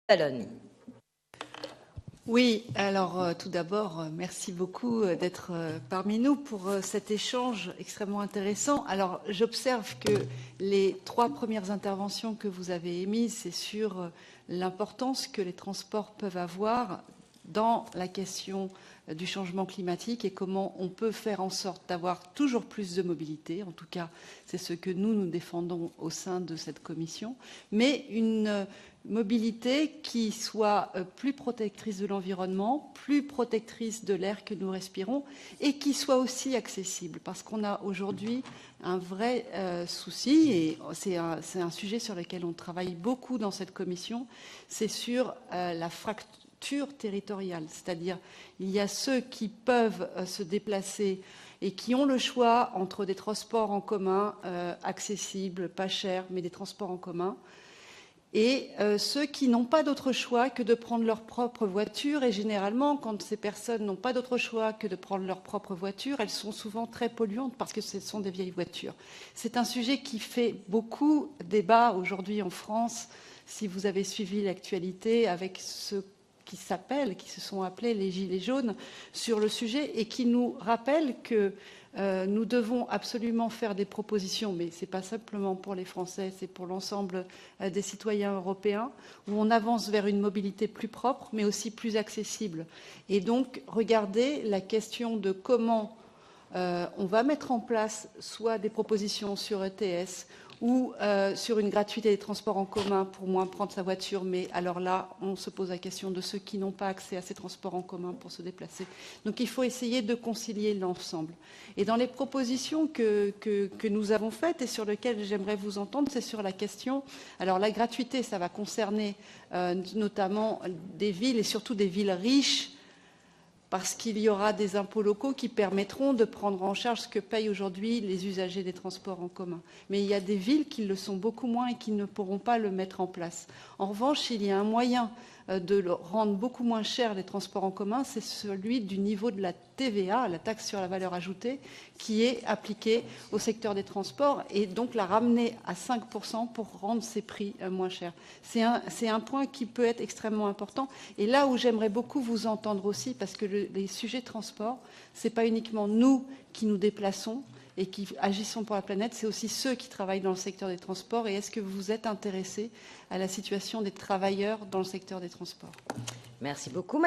Balloni. Oui, alors tout d'abord, merci beaucoup d'être parmi nous pour cet échange extrêmement intéressant. Alors j'observe que les 3 premières interventions que vous avez émises, c'est sur l'importance que les transports peuvent avoir dans la question du changement climatique et comment on peut faire en sorte d'avoir toujours plus de mobilité. En tout cas, c'est ce que nous défendons au sein de cette commission, mais une mobilité qui soit plus protectrice de l'environnement, plus protectrice de l'air que nous respirons et qui soit aussi accessible. Parce qu'on a aujourd'hui un vrai souci, et c'est un sujet sur lequel on travaille beaucoup dans cette commission, c'est sur la fracture territoriale. C'est-à-dire, il y a ceux qui peuvent se déplacer et qui ont le choix entre des transports en commun accessibles, pas chers, mais des transports en commun, et ceux qui n'ont pas d'autre choix que de prendre leur propre voiture. Et généralement, quand ces personnes n'ont pas d'autre choix que de prendre leur propre voiture, elles sont souvent très polluantes parce que ce sont des vieilles voitures. C'est un sujet qui fait beaucoup débat aujourd'hui en France, si vous avez suivi l'actualité, avec ceux qui se sont appelés les Gilets jaunes sur le sujet, et qui nous rappellent que nous devons absolument faire des propositions, mais ce n'est pas simplement pour les Français, c'est pour l'ensemble des citoyens européens, où on avance vers une mobilité plus propre, mais aussi plus accessible. Et donc, regardez la question de comment on va mettre en place soit des propositions sur ETS ou sur une gratuité des transports en commun pour moins prendre sa voiture. Mais alors là, on se pose la question de ceux qui n'ont pas accès à ces transports en commun pour se déplacer. Donc il faut essayer de concilier l'ensemble. Et dans les propositions que nous avons faites et sur lesquelles j'aimerais vous entendre, c'est sur la question... Alors la gratuité, ça va concerner notamment des villes et surtout des villes riches, parce qu'il y aura des impôts locaux qui permettront de prendre en charge ce que payent aujourd'hui les usagers des transports en commun. Mais il y a des villes qui le sont beaucoup moins et qui ne pourront pas le mettre en place. En revanche, il y a un moyen de rendre beaucoup moins cher les transports en commun, c'est celui du niveau de la TVA, la taxe sur la valeur ajoutée, qui est appliquée au secteur des transports, et donc la ramener à 5% pour rendre ces prix moins chers. C'est un point qui peut être extrêmement important. Et là où j'aimerais beaucoup vous entendre aussi, parce que les sujets de transport, ce n'est pas uniquement nous qui nous déplaçons et qui agissons pour la planète, c'est aussi ceux qui travaillent dans le secteur des transports. Et est-ce que vous êtes intéressés à la situation des travailleurs dans le secteur des transports ? Merci beaucoup.